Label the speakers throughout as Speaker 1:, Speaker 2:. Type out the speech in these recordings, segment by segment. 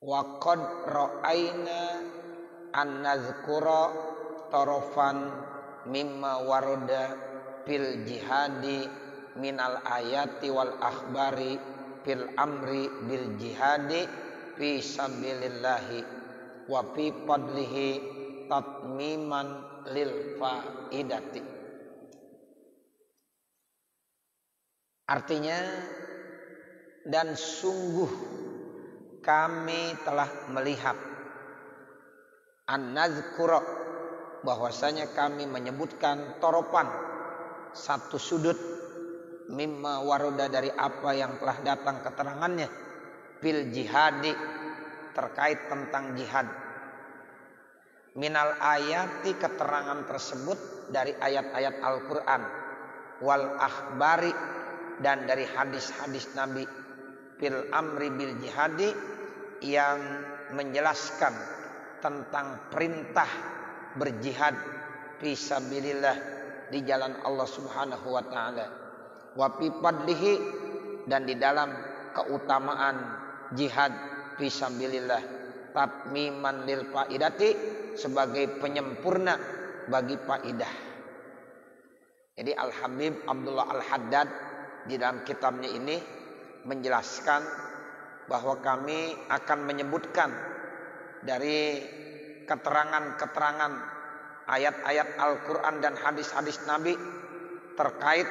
Speaker 1: wa qad ra'aina an nazkura tarafan mimma warada fil jihadi minal ayati wal akhbari fil amri bil jihadi fi sabilillahi wa fi fadlihi tatmiman lil faidati. Artinya, dan sungguh kami telah melihat an-nazkura, bahwasanya kami menyebutkan toropan, satu sudut, mimma waroda, dari apa yang telah datang keterangannya, bil jihadi, terkait tentang jihad, minal ayati, keterangan tersebut dari ayat-ayat Al-Quran, wal akhbari, dan dari hadis-hadis Nabi, fil amri bil jihadi, yang menjelaskan tentang perintah berjihad fisabilillah, di jalan Allah Subhanahu wa taala, wa fi fadlihi, dan di dalam keutamaan jihad fisabilillah, tatmiman lil faidati, sebagai penyempurna bagi faidah. Jadi Al-Habib Abdullah Al-Haddad di dalam kitabnya ini menjelaskan bahwa kami akan menyebutkan dari keterangan-keterangan ayat-ayat Al-Quran dan hadis-hadis Nabi terkait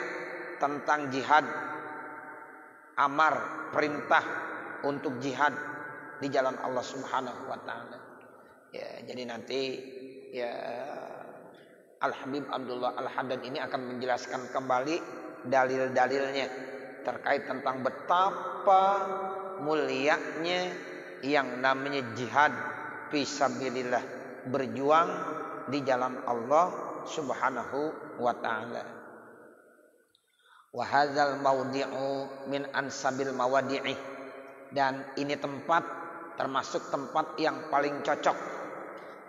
Speaker 1: tentang jihad, amar, perintah untuk jihad di jalan Allah Subhanahu wa taala. Ya, jadi nanti ya Al-Habib Abdullah Al-Haddad ini akan menjelaskan kembali dalil-dalilnya terkait tentang betapa mulianya yang namanya jihad fisabilillah, berjuang di jalan Allah Subhanahu wa taala. Wa hadzal mawdi'u min ansabil mawadi'i, dan ini tempat termasuk tempat yang paling cocok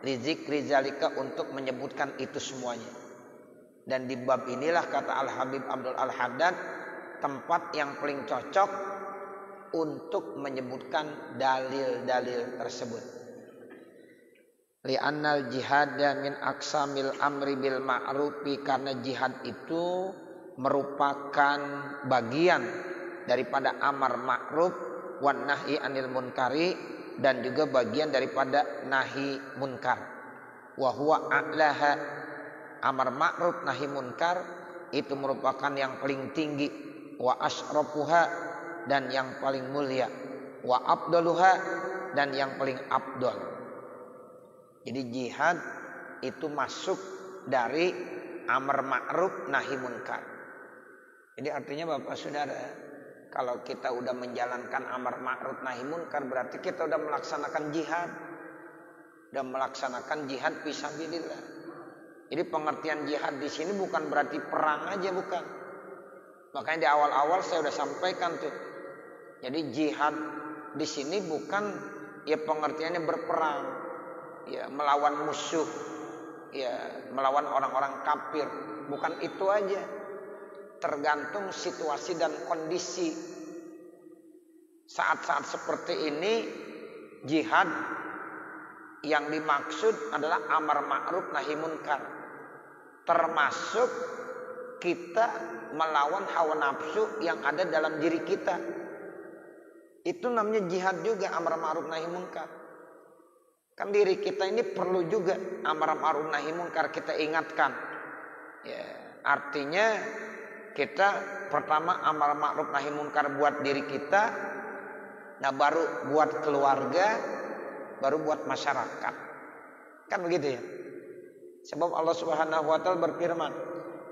Speaker 1: li dzikri zalika, untuk menyebutkan itu semuanya. Dan di bab inilah, kata Al-Habib Abdul Al-Haddad, tempat yang paling cocok untuk menyebutkan dalil-dalil tersebut. Li'annal jihada min aqsamil amri bil ma'rufi, karena jihad itu merupakan bagian daripada amar ma'ruf wan nahi anil munkari, dan juga bagian daripada nahi munkar. Wa huwa a'laha, amar ma'ruf nahi munkar itu merupakan yang paling tinggi, wa asrafuha, dan yang paling mulia, wa afdaluha, dan yang paling afdal. Jadi jihad itu masuk dari amar ma'ruf nahi munkar. Jadi artinya Bapak Saudara, kalau kita udah menjalankan amar ma'ruf nahi munkar, berarti kita udah melaksanakan jihad, udah melaksanakan jihad fisabilillah. Jadi pengertian jihad di sini bukan berarti perang aja, bukan. Makanya di awal-awal saya udah sampaikan tuh. Jadi jihad di sini bukan ya pengertiannya berperang, ya melawan musuh, ya melawan orang-orang kafir. Bukan itu aja. Tergantung situasi dan kondisi. Saat-saat seperti ini jihad yang dimaksud adalah amar ma'ruf nahi munkar, termasuk kita melawan hawa nafsu yang ada dalam diri kita. Itu namanya jihad juga, amar ma'ruf nahi munkar. Kan diri kita ini perlu juga amar ma'ruf nahi munkar kita ingatkan. Ya, artinya kita pertama amar ma'ruf nahi munkar buat diri kita, nah baru buat keluarga, baru buat masyarakat. Kan begitu ya. Sebab Allah Subhanahu wa taala berfirman,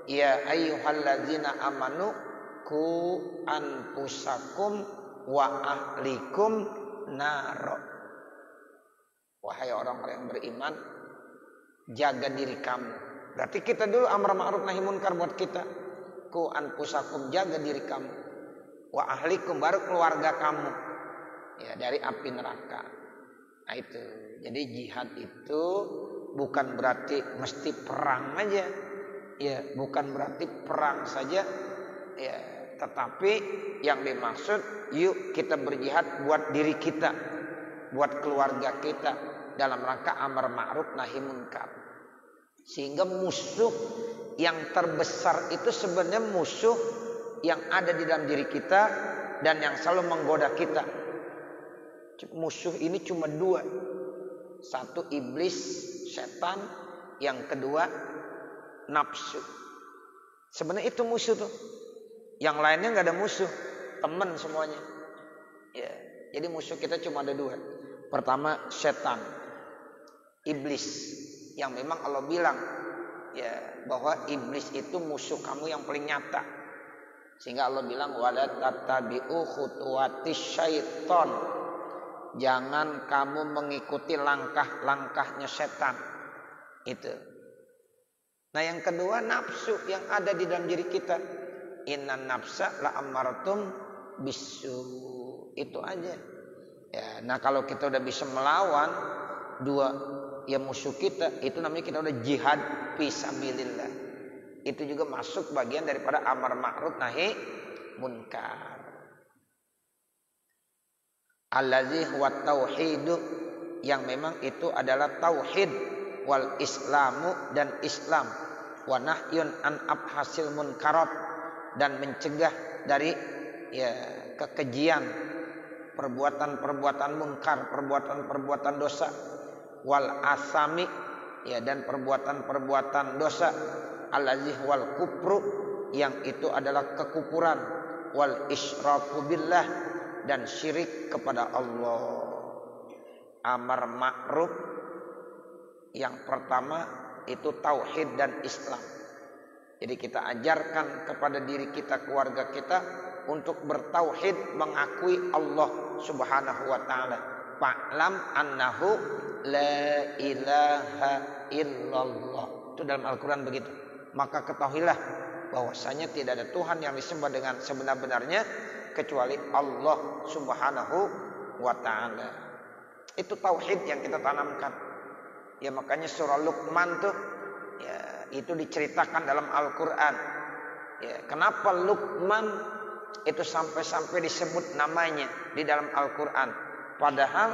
Speaker 1: ya ayyuhallazina amanu ku anfusakum wa ahlikum nar. Wahai orang-orang yang beriman, jaga diri kamu. Berarti kita dulu amar ma'ruf nahi munkar buat kita. Ku anfusakum, jaga diri kamu. Wa ahlikum, baru keluarga kamu. Ya, dari api neraka. Nah itu. Jadi jihad itu bukan berarti mesti perang aja. Ya, bukan berarti perang saja. Ya, tetapi yang dimaksud yuk kita berjihad buat diri kita. buat keluarga kita dalam rangka amar ma'ruf nahi munkar. Sehingga musuh yang terbesar itu sebenarnya musuh yang ada di dalam diri kita dan yang selalu menggoda kita. Musuh ini cuma dua. Satu iblis, setan. Yang kedua nafsu. Sebenarnya itu musuh tuh. Yang lainnya nggak ada musuh, teman semuanya. Ya, jadi musuh kita cuma ada dua. Pertama setan, iblis, yang memang Allah bilang ya bahwa iblis itu musuh kamu yang paling nyata. Sehingga Allah bilang wala tattabi'u khutuwatis syaiton. Jangan kamu mengikuti langkah-langkahnya setan. Itu. Nah yang kedua nafsu yang ada di dalam diri kita. Innan nafsa la amaratum bisu. Itu aja. Ya, nah kalau kita udah bisa melawan dua ya musuh kita, itu namanya kita udah jihad fisabilillah. Itu juga masuk bagian daripada amar ma'ruf nahi munkar. Allazi huwa tauhidu, yang memang itu adalah tauhid, wal islamu dan Islam, wa nahyun an abhasil munkarat, dan mencegah dari ya kekejian, perbuatan-perbuatan munkar, perbuatan-perbuatan dosa, wal asami, ya dan perbuatan-perbuatan dosa, allazi wal kufru, yang itu adalah kekufuran, wal isyraku billah, dan syirik kepada Allah. Amar ma'ruf yang pertama itu tauhid dan Islam. Jadi kita ajarkan kepada diri kita, keluarga kita untuk bertauhid, mengakui Allah Subhanahu wa taala. Fa'lam annahu la ilaha illallah. Itu dalam Al-Qur'an begitu. Maka ketahuilah bahwasanya tidak ada Tuhan yang disembah dengan sebenar-benarnya kecuali Allah Subhanahu wa taala. Itu tauhid yang kita tanamkan. Ya makanya surah Luqman tuh ya itu diceritakan dalam Al-Qur'an. Ya, kenapa Luqman itu sampai-sampai disebut namanya di dalam Al-Qur'an? Padahal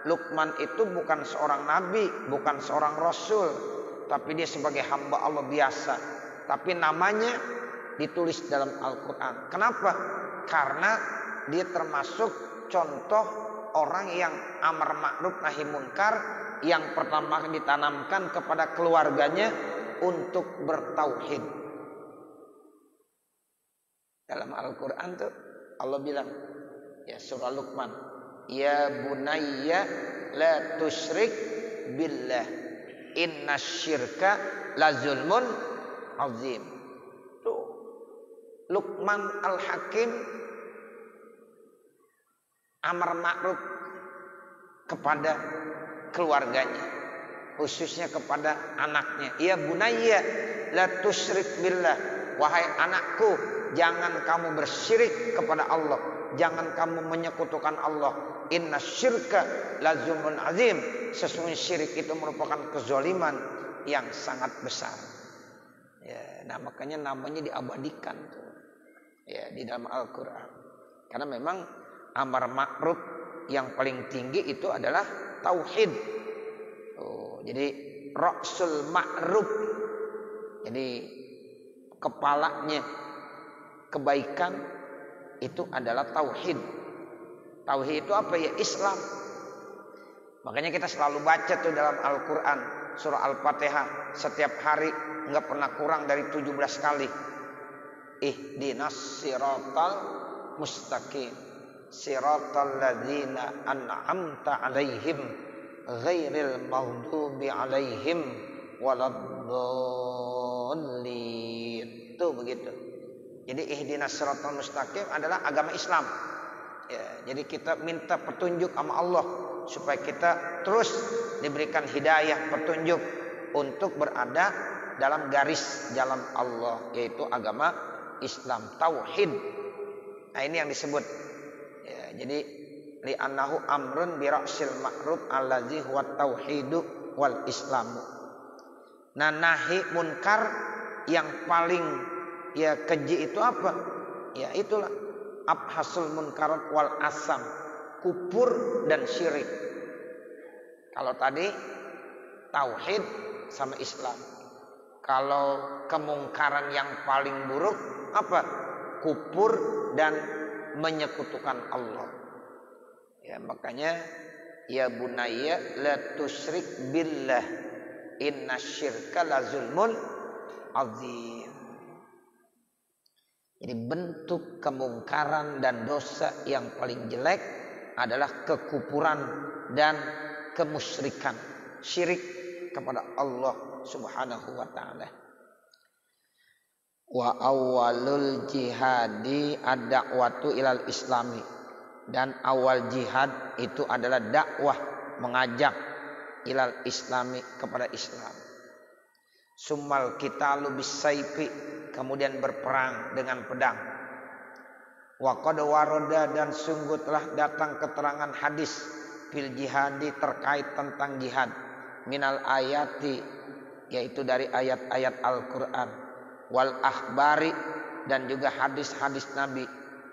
Speaker 1: Luqman itu bukan seorang nabi, bukan seorang rasul, tapi dia sebagai hamba Allah biasa. Tapi namanya ditulis dalam Al-Qur'an. Kenapa? Karena dia termasuk contoh orang yang amar ma'ruf nahi munkar, yang pertama ditanamkan kepada keluarganya untuk bertauhid. Dalam Al-Quran tuh Allah bilang ya surah Luqman, ya bunayya la tusyrik billah innasyirka la zulmun azim. Tuh Luqman Al-Hakim amar ma'ruf kepada keluarganya, khususnya kepada anaknya. Ya bunayya la tusyrik billah, wahai anakku, jangan kamu bersyirik kepada Allah, jangan kamu menyekutukan Allah. Inna syirka la zulmun azim, sesungguhnya syirik itu merupakan kezaliman yang sangat besar. Ya, nah makanya namanya diabadikan tuh ya di dalam Al-Qur'an. Karena memang amar ma'ruf yang paling tinggi itu adalah tauhid. Oh, jadi ra'sul ma'ruf, jadi kepalanya kebaikan itu adalah tauhid. Tauhid itu apa ya? Islam. Makanya kita selalu baca tuh dalam Al-Quran surah Al-Fatihah setiap hari nggak pernah kurang dari 17 kali. Ihdinas siratal mustaqim, siratal ladzina an'amta alaihim ghairil maghdubi alaihim waladdallin. Itu begitu. Jadi ihdinas siratal mustaqim adalah agama Islam. Ya, jadi kita minta petunjuk sama Allah supaya kita terus diberikan hidayah, petunjuk untuk berada dalam garis jalan Allah, yaitu agama Islam, tauhid. Nah ini yang disebut. Ya, jadi li'annahu amrun bi ra'sil ma'ruf allazi huwa tauhidu wal islamu. Nah nahi munkar yang paling ya keji itu apa? Ya itulah abhasul munkarat wal asam, kufur dan syirik. Kalau tadi tauhid sama Islam. Kalau kemungkaran yang paling buruk apa? Kufur dan menyekutukan Allah. Ya, makanya ya bunayya la tusyrik billah innasyirka la zulmun azim. Jadi bentuk kemungkaran dan dosa yang paling jelek adalah kekufuran dan kemusyrikan, syirik kepada Allah Subhanahu wa taala. Wa awwalul jihadi ad-da'watu ilal islami, dan awal jihad itu adalah dakwah, mengajak ilal islami, kepada Islam. Summal qitalu bisayfi, kemudian berperang dengan pedang. Wa qad warada, dan sungguh telah datang keterangan hadis fil jihadi, terkait tentang jihad, minal ayati, yaitu dari ayat-ayat Al-Qur'an, wal akhbari, dan juga hadis-hadis Nabi,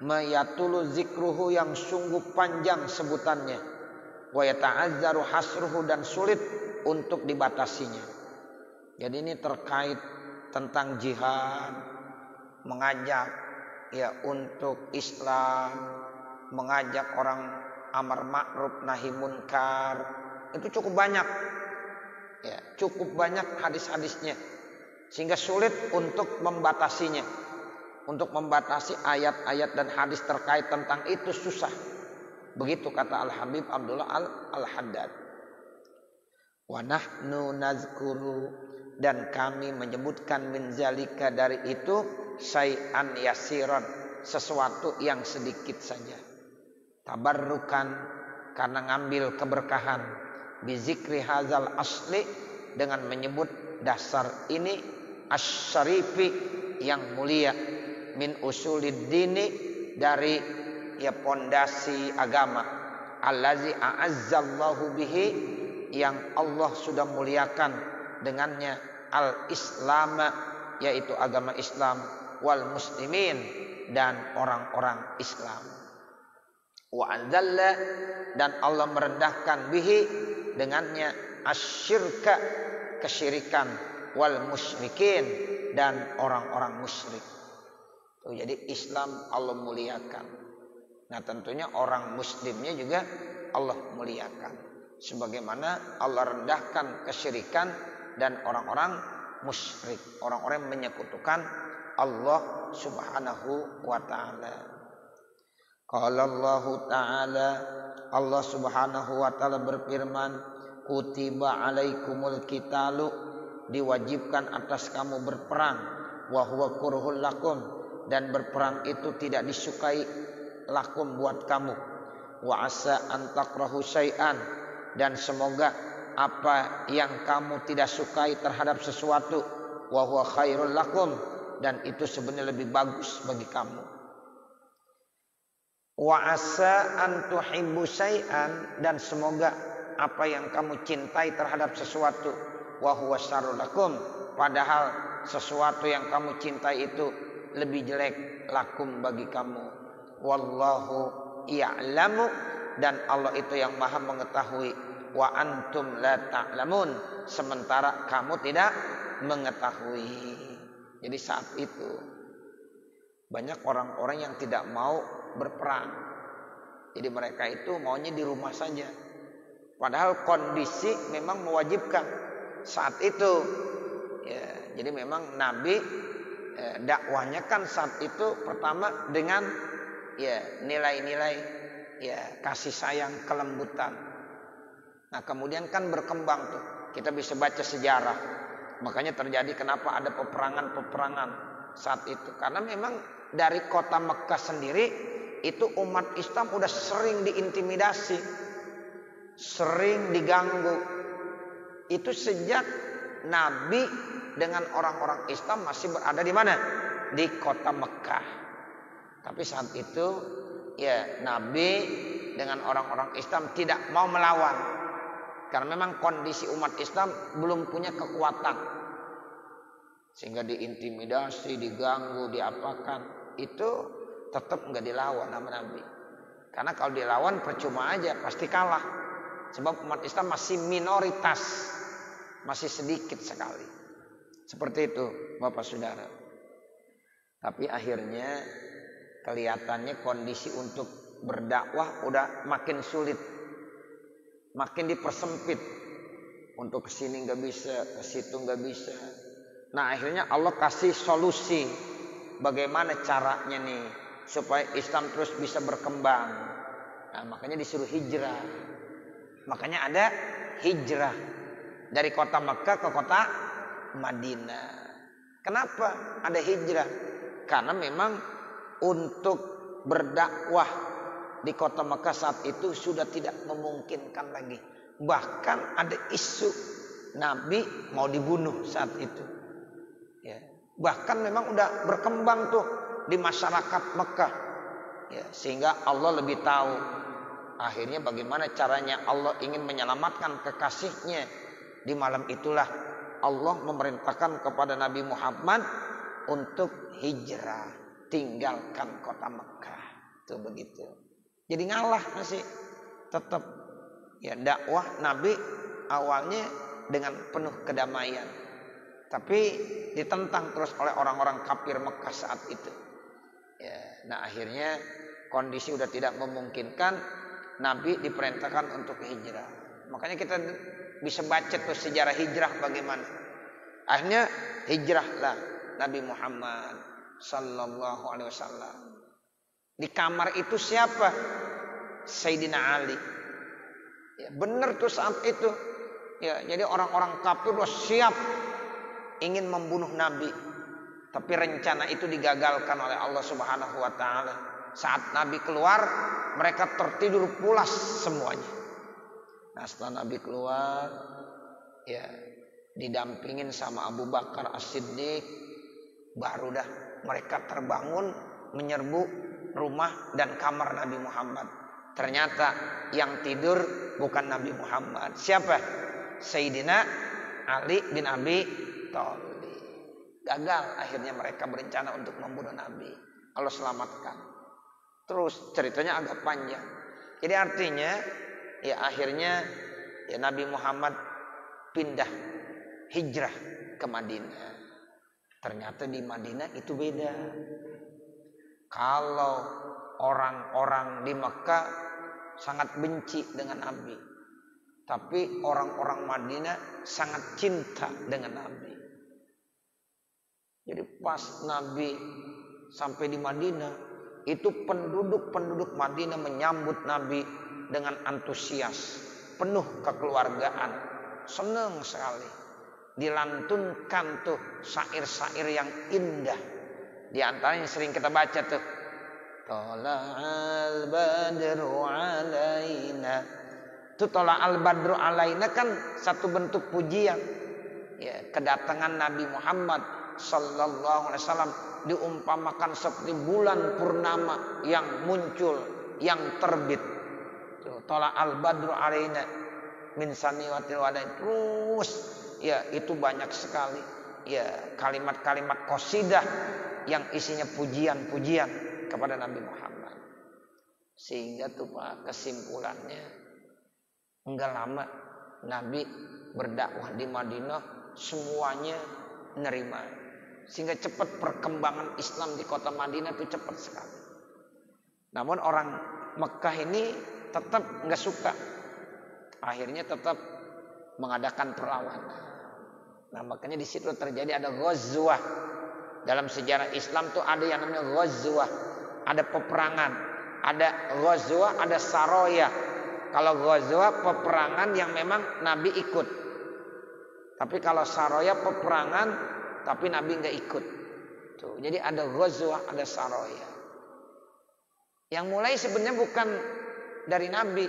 Speaker 1: mayatulu zikruhu, yang sungguh panjang sebutannya, wa yata'azzaru hasruhu, dan sulit untuk dibatasinya. Jadi ini terkait tentang jihad, mengajak ya untuk Islam, mengajak orang amar ma'ruf nahi munkar, itu cukup banyak. Ya, cukup banyak hadis-hadisnya, sehingga sulit untuk membatasinya. Untuk membatasi ayat-ayat dan hadis terkait tentang itu susah. Begitu kata Al-Habib Abdullah Al-Haddad. Wa nahnu nazkuru, dan kami menyebutkan min zalika, dari itu, syai'an yasiran, sesuatu yang sedikit saja. Tabarrukan, karena ngambil keberkahan, bizikri hazal asli, dengan menyebut dasar ini, asyarifi, yang mulia, min usulid dini, dari ya pondasi agama, allazi a'azzallahu bihi, yang Allah sudah muliakan dengannya, al-Islam, yaitu agama Islam, wal muslimin, dan orang-orang Islam. Wa anzalla, dan Allah merendahkan bihi, dengannya, asyirka, kesyirikan, wal musyrikin, dan orang-orang musyrik. Tuh, jadi Islam Allah muliakan. Nah tentunya orang muslimnya juga Allah muliakan, sebagaimana Allah rendahkan kesyirikan dan orang-orang musyrik, orang-orang yang menyekutukan Allah Subhanahu wa taala. Qala Allah taala, Allah Subhanahu wa taala berfirman, kutiba alaikumul qitalu, diwajibkan atas kamu berperang, wa huwa kurhul lakum, dan berperang itu tidak disukai lakum buat kamu, wa asa an takrahu syai'an, dan semoga apa yang kamu tidak sukai terhadap sesuatu, wa huwa khairul lakum, dan itu sebenarnya lebih bagus bagi kamu. Wa asa an tuhibbu syai'an, dan semoga apa yang kamu cintai terhadap sesuatu, wa huwa syarrul lakum, padahal sesuatu yang kamu cintai itu lebih jelek lakum bagi kamu. Wallahu ya'lamu, dan Allah itu yang maha mengetahui, wa antum la ta'lamun, sementara kamu tidak mengetahui. Jadi saat itu banyak orang-orang yang tidak mau berperang. Jadi mereka itu maunya di rumah saja, padahal kondisi memang mewajibkan saat itu ya. Jadi memang Nabi dakwahnya kan saat itu pertama dengan ya nilai-nilai ya kasih sayang, kelembutan. Nah kemudian kan berkembang tuh, kita bisa baca sejarah, makanya terjadi kenapa ada peperangan-peperangan saat itu, karena memang dari kota Mekah sendiri itu umat Islam udah sering diintimidasi, sering diganggu. Itu sejak Nabi dengan orang-orang Islam masih berada di mana? Di kota Mekah. Tapi saat itu ya Nabi dengan orang-orang Islam tidak mau melawan, karena memang kondisi umat Islam belum punya kekuatan, sehingga diintimidasi, diganggu, diapakan, itu tetap nggak dilawan sama Nabi. Karena kalau dilawan percuma aja, pasti kalah. Sebab umat Islam masih minoritas, masih sedikit sekali. Seperti itu, Bapak Saudara. Tapi akhirnya kelihatannya kondisi untuk berdakwah udah makin sulit, makin dipersempit. Untuk kesini nggak bisa, ke situ nggak bisa. Nah akhirnya Allah kasih solusi, bagaimana caranya nih supaya Islam terus bisa berkembang. Nah makanya disuruh hijrah. Makanya ada hijrah dari kota Mekah ke kota Madinah. Kenapa ada hijrah? Karena memang untuk berdakwah di kota Mekah saat itu sudah tidak memungkinkan lagi. Bahkan ada isu Nabi mau dibunuh saat itu. Ya. Bahkan memang udah berkembang tuh di masyarakat Mekah. Ya, sehingga Allah lebih tahu. Akhirnya bagaimana caranya Allah ingin menyelamatkan kekasihnya. Di malam itulah Allah memerintahkan kepada Nabi Muhammad untuk hijrah, tinggalkan kota Mekah. Itu begitu. Jadi ngalah masih tetap. Ya dakwah Nabi awalnya dengan penuh kedamaian. Tapi ditentang terus oleh orang-orang kafir Mekah saat itu. Ya, nah akhirnya kondisi udah tidak memungkinkan, Nabi diperintahkan untuk hijrah. Makanya kita bisa baca tuh sejarah hijrah bagaimana. Akhirnya hijrahlah Nabi Muhammad sallallahu alaihi wasallam. Di kamar itu siapa? Sayyidina Ali. Ya, benar tuh saat itu. Ya, jadi orang-orang kafir udah siap ingin membunuh Nabi. Tapi rencana itu digagalkan oleh Allah Subhanahu wa taala. Saat Nabi keluar, mereka tertidur pulas semuanya. Nah, setelah Nabi keluar, ya didampingin sama Abu Bakar As-Siddiq, baru dah mereka terbangun menyerbu rumah dan kamar Nabi Muhammad. Ternyata yang tidur bukan Nabi Muhammad. Siapa? Sayyidina Ali bin Abi Thalib. Gagal akhirnya mereka berencana untuk membunuh Nabi. Allah selamatkan. Terus ceritanya agak panjang. Jadi artinya ya akhirnya ya Nabi Muhammad pindah hijrah ke Madinah. Ternyata di Madinah itu beda. Kalau orang-orang di Mekah sangat benci dengan Nabi. Tapi orang-orang Madinah sangat cinta dengan Nabi. Jadi pas Nabi sampai di Madinah, itu penduduk-penduduk Madinah menyambut Nabi dengan antusias, penuh kekeluargaan, senang sekali. Dilantunkan tuh syair-syair yang indah. Di antaranya sering kita baca tuh, Tala'al badru alaina. Itu Tala'al badru alaina kan satu bentuk pujian. Ya, kedatangan Nabi Muhammad sallallahu alaihi wasallam diumpamakan seperti bulan purnama yang muncul, yang terbit. Tala'al badru alaina min saniwatil wada. Terus ya itu banyak sekali ya kalimat-kalimat qasidah yang isinya pujian-pujian kepada Nabi Muhammad. Sehingga tuh Pak, kesimpulannya enggak lama Nabi berdakwah di Madinah semuanya nerima. Sehingga cepat perkembangan Islam di kota Madinah itu cepat sekali. Namun orang Mekah ini tetap enggak suka. Akhirnya tetap mengadakan perlawanan. Nah, makanya di situ terjadi ada ghazwah. Dalam sejarah Islam tuh ada yang namanya ghazwah, ada peperangan, ada ghazwah, ada saroya. Kalau ghazwah peperangan yang memang Nabi ikut. Tapi kalau saroya peperangan tapi Nabi nggak ikut. Tuh, jadi ada ghazwah, ada saroya. Yang mulai sebenarnya bukan dari Nabi,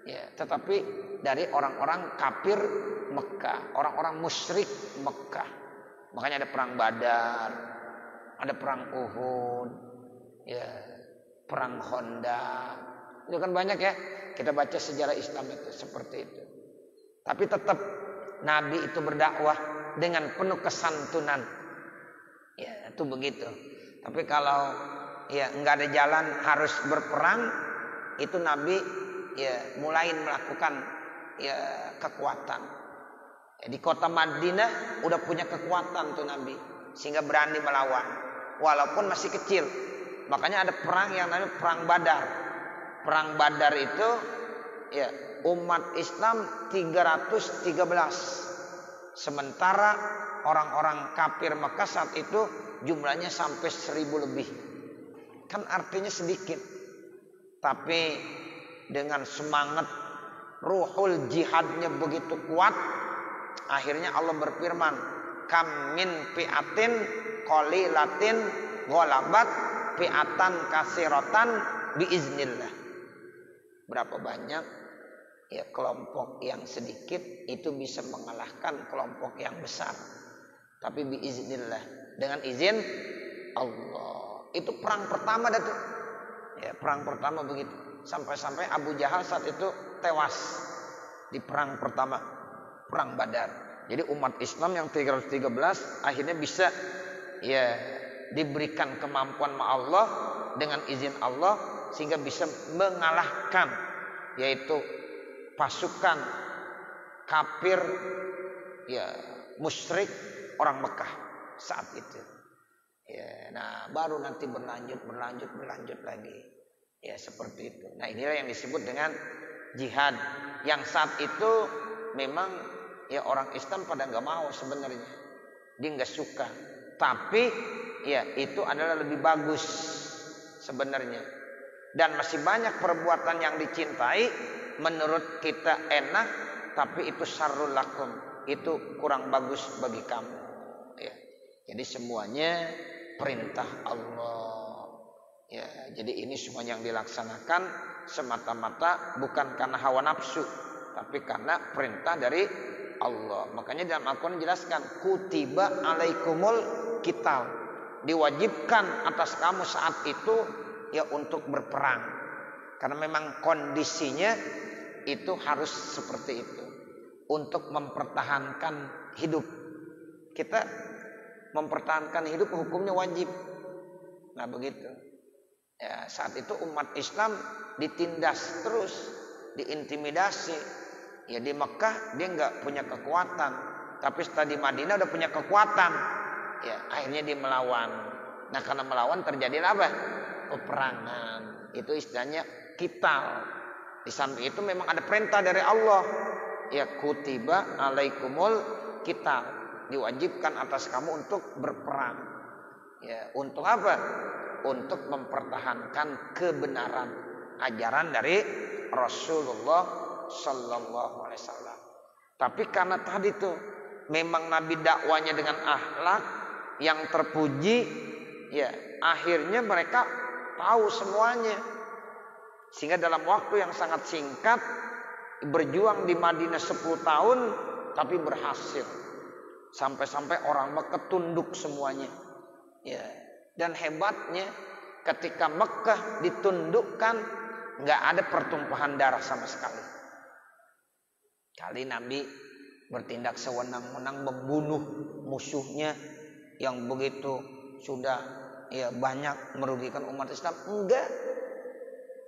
Speaker 1: ya, tetapi dari orang-orang kafir Mekah, orang-orang musyrik Mekah. Makanya ada perang Badar, ada perang Uhud, ya, perang Khandaq. Itu kan banyak ya. Kita baca sejarah Islam itu seperti itu. Tapi tetap Nabi itu berdakwah dengan penuh kesantunan. Ya, itu begitu. Tapi kalau ya enggak ada jalan harus berperang, itu Nabi ya mulai melakukan ya kekuatan. Ya, di kota Madinah udah punya kekuatan tuh Nabi sehingga berani melawan walaupun masih kecil. Makanya ada perang yang namanya perang Badar. Perang Badar itu ya umat Islam 313. Sementara orang-orang kafir Mekah saat itu jumlahnya sampai 1000 lebih. Kan artinya sedikit. Tapi dengan semangat ruhul jihadnya begitu kuat, akhirnya Allah berfirman, kam min fi'atin qalilatin ghalabat fi'atan kasiratan biiznillah. Berapa banyak ya kelompok yang sedikit itu bisa mengalahkan kelompok yang besar. Tapi biiznillah, dengan izin Allah. Itu perang pertama dah tuh. Ya, perang pertama begitu. Sampai-sampai Abu Jahal saat itu tewas di perang pertama, perang Badar. Jadi umat Islam yang 313 akhirnya bisa ya diberikan kemampuan sama Allah dengan izin Allah sehingga bisa mengalahkan yaitu pasukan kafir ya musyrik orang Mekah saat itu. Ya, nah baru nanti berlanjut lagi. Ya seperti itu. Nah inilah yang disebut dengan jihad. Yang saat itu memang ya orang Islam pada nggak mau sebenarnya. Dia nggak suka. Tapi ya itu adalah lebih bagus sebenarnya. Dan masih banyak perbuatan yang dicintai menurut kita enak, tapi itu syarrul lakum. Itu kurang bagus bagi kamu. Ya. Jadi semuanya perintah Allah. Ya, jadi ini semua yang dilaksanakan semata-mata bukan karena hawa nafsu, tapi karena perintah dari Allah. Makanya dalam Al-Quran dijelaskan kutiba alaikumul qital, diwajibkan atas kamu saat itu ya untuk berperang. Karena memang kondisinya itu harus seperti itu untuk mempertahankan hidup. Kita mempertahankan hidup hukumnya wajib. Nah begitu. Ya, saat itu umat Islam ditindas terus, diintimidasi. Ya di Mekah dia nggak punya kekuatan, tapi setelah di Madinah udah punya kekuatan. Ya akhirnya dia melawan. Nah karena melawan terjadilah apa? Peperangan. Itu istilahnya qital. Di samping itu memang ada perintah dari Allah. Ya kutiba alaikumul qital, diwajibkan atas kamu untuk berperang. Ya untuk apa? Untuk mempertahankan kebenaran ajaran dari Rasulullah Sallallahu Alaihi Wasallam. Tapi karena tadi tuh memang Nabi dakwanya dengan akhlak yang terpuji, ya akhirnya mereka tahu semuanya. Sehingga dalam waktu yang sangat singkat berjuang di Madinah 10 tahun, tapi berhasil. Sampai-sampai orang Mekah tunduk semuanya. Ya. Dan hebatnya ketika Mekah ditundukkan nggak ada pertumpahan darah sama sekali. Kali Nabi bertindak sewenang-wenang membunuh musuhnya yang begitu sudah ya banyak merugikan umat Islam.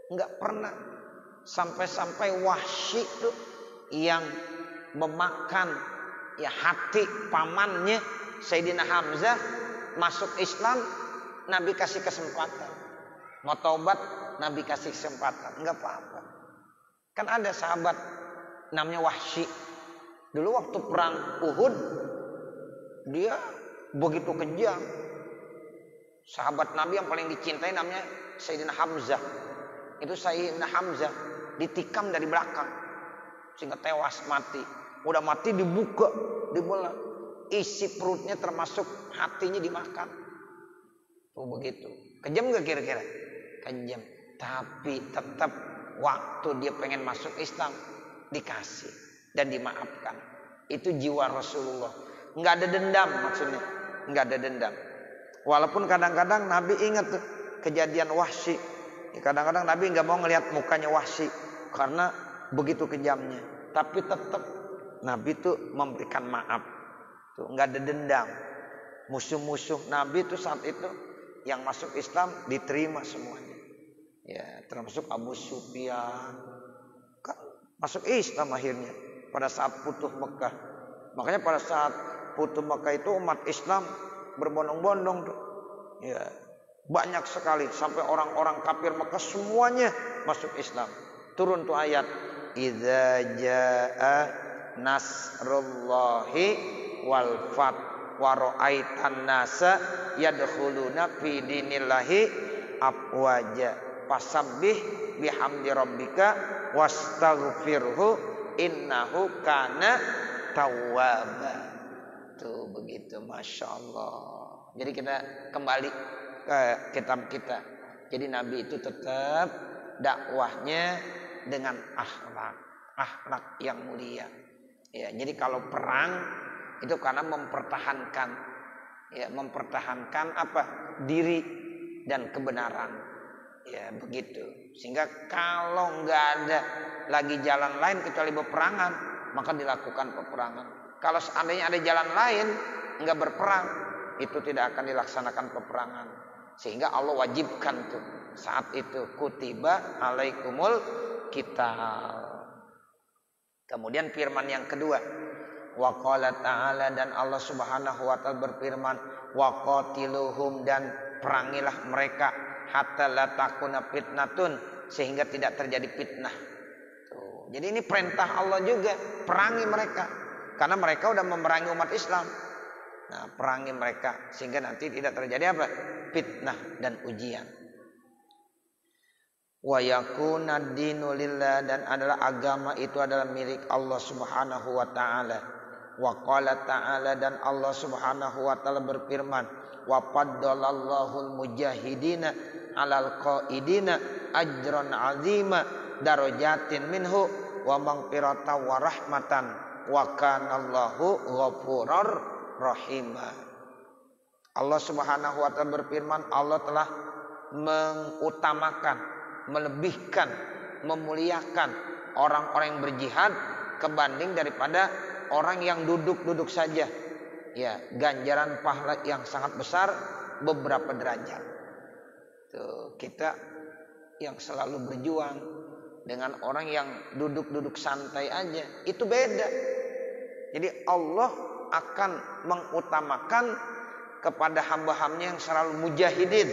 Speaker 1: Enggak pernah. Sampai-sampai Wahsy itu yang memakan ya hati pamannya Sayyidina Hamzah masuk Islam, Nabi kasih kesempatan. Mau taubat, Nabi kasih kesempatan. Enggak apa-apa. Kan ada sahabat namanya Wahsy. Dulu waktu perang Uhud, dia begitu kejam. Sahabat Nabi yang paling dicintai namanya Sayyidina Hamzah. Itu Sayyidina Hamzah ditikam dari belakang sehingga tewas mati. Udah mati dibuka, dibelah. Isi perutnya termasuk hatinya dimakan. Oh begitu. Kejam gak kira-kira? Kejam. Tapi tetap waktu dia pengen masuk Islam dikasih dan dimaafkan. Itu jiwa Rasulullah. Nggak ada dendam maksudnya. Nggak ada dendam. Walaupun kadang-kadang Nabi ingat tuh kejadian Wahsy. Kadang-kadang Nabi nggak mau ngelihat mukanya Wahsy karena begitu kejamnya. Tapi tetap Nabi tuh memberikan maaf. Tuh nggak ada dendam. Musuh-musuh Nabi tuh saat itu yang masuk Islam diterima semuanya. Ya, termasuk Abu Sufyan. Kan masuk Islam akhirnya pada saat Futuh Mekah. Makanya pada saat Futuh Mekah itu umat Islam berbondong-bondong tuh. Ya, banyak sekali sampai orang-orang kafir Mekah semuanya masuk Islam. Turun tuh ayat, idza jaa nasrullahi wal fath wa ra'aitan nasa yadkhuluna fi dinillahi afwaja fasabbih bihamdi rabbika wastaghfirhu innahu kana tawwaba. Tuh begitu, Masya Allah. Jadi kita kembali ke kitab kita. Jadi Nabi itu tetap dakwahnya dengan akhlak yang mulia. Ya, jadi kalau perang itu karena mempertahankan, ya, mempertahankan apa? Diri dan kebenaran. Ya, begitu. Sehingga kalau nggak ada lagi jalan lain kecuali peperangan, maka dilakukan peperangan. Kalau seandainya ada jalan lain nggak berperang, itu tidak akan dilaksanakan peperangan. Sehingga Allah wajibkan tuh saat itu kutiba alaikumul qital. Kemudian firman yang kedua, wa qala ta'ala, dan Allah Subhanahu wa taala berfirman, wa qatiluhum, dan perangilah mereka hatta la takuna fitnatun, sehingga tidak terjadi fitnah. Tuh. Jadi ini perintah Allah juga, perangi mereka karena mereka udah memerangi umat Islam. Nah, perangi mereka sehingga nanti tidak terjadi apa? Fitnah dan ujian. Wa yakuna dinu lillah, dan adalah agama itu adalah milik Allah Subhanahu wa taala. Wa qala ta'ala, dan Allah Subhanahu wa taala berfirman, wa faddalallahu mujahidina 'alal qaidina ajran 'azima darajatin minhu wa maghfiratan wa rahmatan wa kanallahu ghafurur rahimah. Allah Subhanahu wa taala berfirman, Allah telah mengutamakan, melebihkan, memuliakan orang-orang yang berjihad kebanding daripada orang yang duduk-duduk saja. Ya, ganjaran pahala yang sangat besar beberapa derajat. Tuh, kita yang selalu berjuang dengan orang yang duduk-duduk santai aja, itu beda. Jadi Allah akan mengutamakan kepada hamba-hambanya yang selalu mujahidin,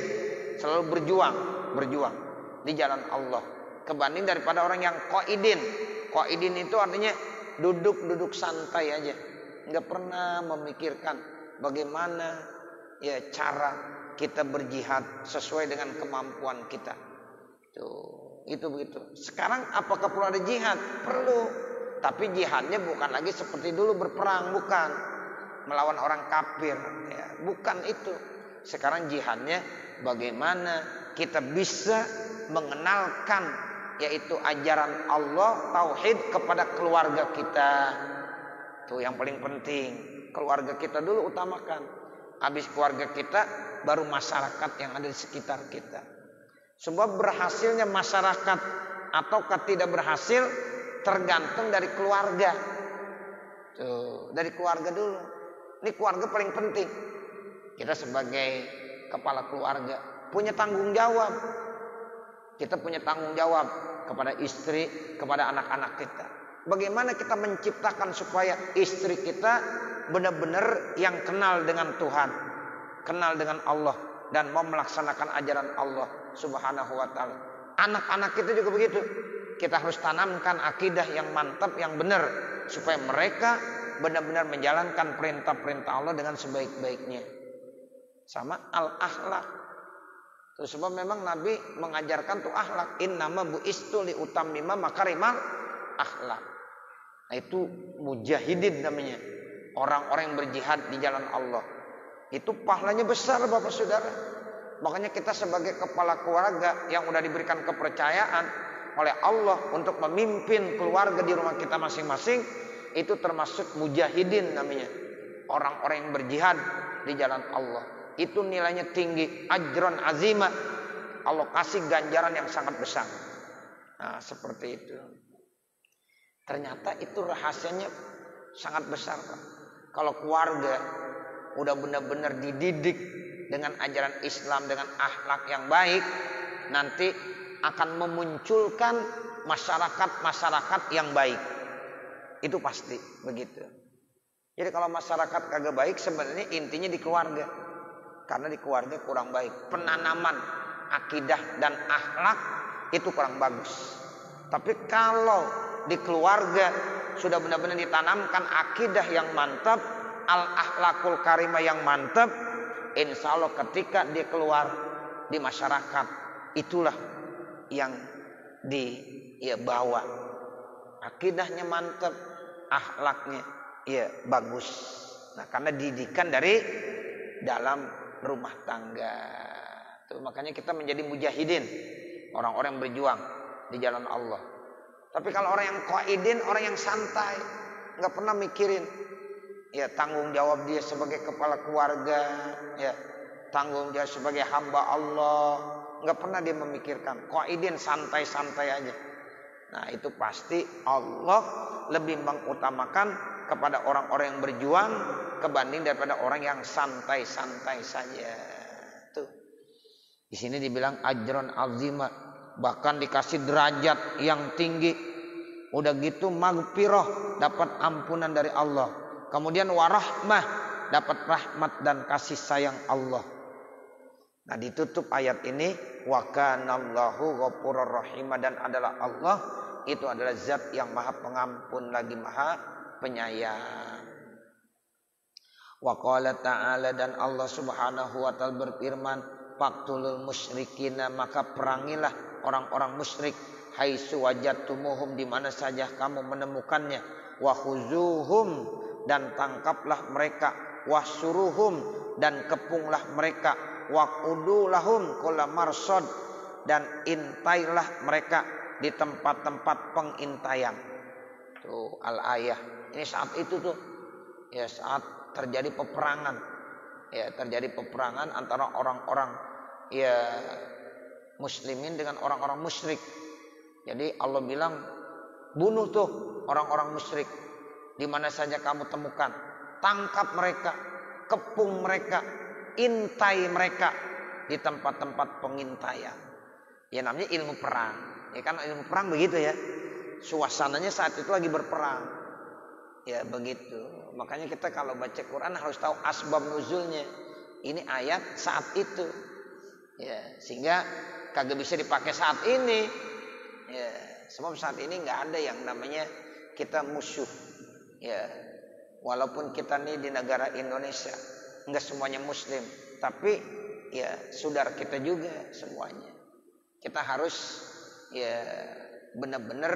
Speaker 1: selalu berjuang di jalan Allah, kebanding daripada orang yang qaidin. Qaidin itu artinya duduk santai aja, nggak pernah memikirkan bagaimana ya cara kita berjihad sesuai dengan kemampuan kita. Tuh, itu begitu. Sekarang apakah perlu ada jihad? Perlu. Tapi jihadnya bukan lagi seperti dulu berperang, bukan melawan orang kafir, ya, bukan itu. Sekarang jihadnya bagaimana kita bisa mengenalkan yaitu ajaran Allah, tauhid kepada keluarga kita. Tuh yang paling penting, keluarga kita dulu utamakan. Habis keluarga kita baru masyarakat yang ada di sekitar kita. Sebab berhasilnya masyarakat ataukah tidak berhasil tergantung dari keluarga. Tuh, dari keluarga dulu. Ini keluarga paling penting. Kita sebagai kepala keluarga punya tanggung jawab. Kita punya tanggung jawab kepada istri, kepada anak-anak kita. Bagaimana kita menciptakan supaya istri kita benar-benar yang kenal dengan Tuhan, kenal dengan Allah, dan mau melaksanakan ajaran Allah Subhanahu wa taala. Anak-anak kita juga begitu. Kita harus tanamkan akidah yang mantap, yang benar, supaya mereka benar-benar menjalankan perintah-perintah Allah dengan sebaik-baiknya. Sama al-akhlak. Tuh, sebab memang Nabi mengajarkan tuh akhlak. Innama bu'istu li utammima makarimal akhlak. Nah, itu mujahidin namanya. Orang-orang yang berjihad di jalan Allah. Itu pahalanya besar Bapak Saudara. Makanya kita sebagai kepala keluarga yang udah diberikan kepercayaan oleh Allah untuk memimpin keluarga di rumah kita masing-masing, itu termasuk mujahidin namanya. Orang-orang yang berjihad di jalan Allah. Itu nilainya tinggi, ajron azimah. Allah kasih ganjaran yang sangat besar. Nah, seperti itu. Ternyata itu rahasianya sangat besar, Pak. Kalau keluarga udah benar-benar dididik dengan ajaran Islam, dengan akhlak yang baik, nanti akan memunculkan masyarakat yang baik. Itu pasti begitu. Jadi kalau masyarakat kagak baik sebenarnya intinya di keluarga. Karena di keluarga kurang baik. Penanaman akidah dan akhlak itu kurang bagus. Tapi kalau di keluarga sudah benar-benar ditanamkan akidah yang mantap, al-akhlakul karimah yang mantap, insya Allah ketika dia keluar di masyarakat, itulah yang dibawa. Akidahnya mantap, akhlaknya bagus. Nah, karena didikan dari dalam rumah tangga. Tuh, makanya kita menjadi mujahidin, orang-orang yang berjuang di jalan Allah. Tapi kalau orang yang qaidin, orang yang santai, nggak pernah mikirin tanggung jawab dia sebagai kepala keluarga, tanggung jawab sebagai hamba Allah, nggak pernah dia memikirkan. Qaidin santai-santai aja. Nah, itu pasti Allah lebih mengutamakan kepada orang-orang yang berjuang kebanding daripada orang yang santai-santai saja. Tuh. Di sini dibilang ajron azimah, bahkan dikasih derajat yang tinggi. Udah gitu magfirah, dapat ampunan dari Allah. Kemudian warahmah, dapat rahmat dan kasih sayang Allah. Nah, ditutup ayat ini wa kanallahu ghafurur rahim, dan adalah Allah itu adalah zat yang maha pengampun lagi maha penyayang. Wa qala ta'ala, dan Allah Subhanahu wa taala berfirman, faqtulul musyrikina, maka perangilah orang-orang musyrik, haitsu wajadtumuhum, di mana saja kamu menemukannya, wa khuzuhum, dan tangkaplah mereka, wahsuruhum, dan kepunglah mereka, waqudu lahum kulla marsad, dan intailah mereka di tempat-tempat pengintaian. Tuh al-ayah. Ini saat itu tuh, saat terjadi peperangan, terjadi peperangan antara orang-orang muslimin dengan orang-orang musyrik. Jadi Allah bilang, bunuh tuh orang-orang musyrik, di mana saja kamu temukan, tangkap mereka, kepung mereka, intai mereka di tempat-tempat pengintaian. Ya namanya ilmu perang. Ya kan ilmu perang begitu ya. Suasananya saat itu lagi berperang. Ya begitu. Makanya kita kalau baca Quran harus tahu asbab nuzulnya. Ini ayat saat itu. Ya, sehingga kagak bisa dipakai saat ini. Ya, sebab saat ini nggak ada yang namanya kita musuh. Ya, walaupun kita nih di negara Indonesia nggak semuanya Muslim, tapi saudara kita juga semuanya. Kita harus benar-benar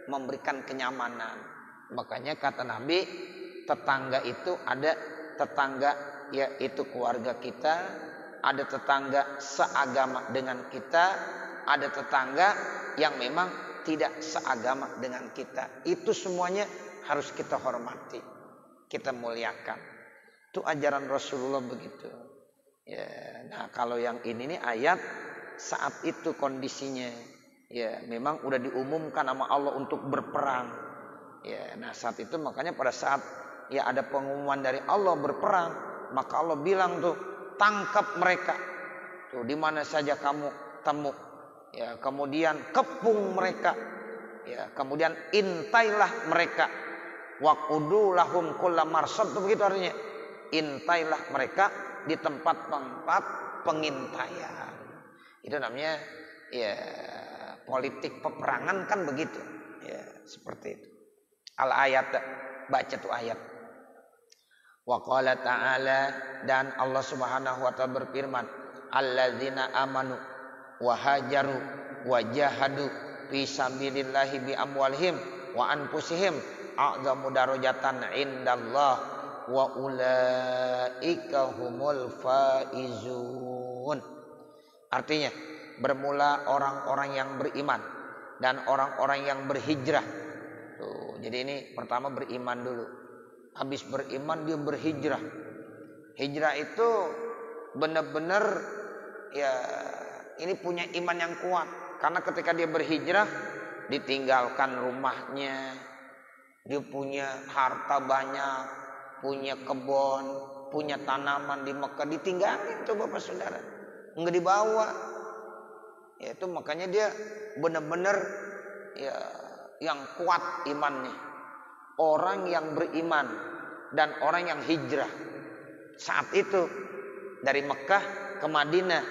Speaker 1: memberikan kenyamanan. Makanya kata Nabi, tetangga itu ada tetangga yaitu keluarga kita, ada tetangga seagama dengan kita, ada tetangga yang memang tidak seagama dengan kita. Itu semuanya harus kita hormati, kita muliakan. Itu ajaran Rasulullah begitu. Nah kalau yang ini nih ayat saat itu kondisinya, memang udah diumumkan sama Allah untuk berperang. Nah saat itu makanya pada saat ada pengumuman dari Allah berperang, maka Allah bilang tuh, tangkap mereka tuh di mana saja kamu temu, kemudian kepung mereka, kemudian intailah mereka, waqudu lahum kulla marsad, tuh begitu artinya, intailah mereka di tempat-tempat pengintaian. Itu namanya politik peperangan kan begitu, seperti itu. Al-ayat, baca tuh ayat. Wa qala ta'ala, dan Allah Subhanahu wa taala berfirman, alladzina amanu wa hajaru wa jahadu fi sabilillahi bi amwalihim wa anfusihim a'zamu darajatan indallah wa ulaika humul faizun. Artinya, bermula orang-orang yang beriman dan orang-orang yang berhijrah. Tuh, jadi ini pertama beriman dulu. Habis beriman dia berhijrah. Hijrah itu benar-benar ini punya iman yang kuat. Karena ketika dia berhijrah, ditinggalkan rumahnya, dia punya harta banyak, punya kebun, punya tanaman di Mekah, ditinggalin tuh Bapak Saudara. Enggak dibawa. Yaitu makanya dia benar-benar ya yang kuat imannya. Orang yang beriman dan orang yang hijrah saat itu dari Mekah ke Madinah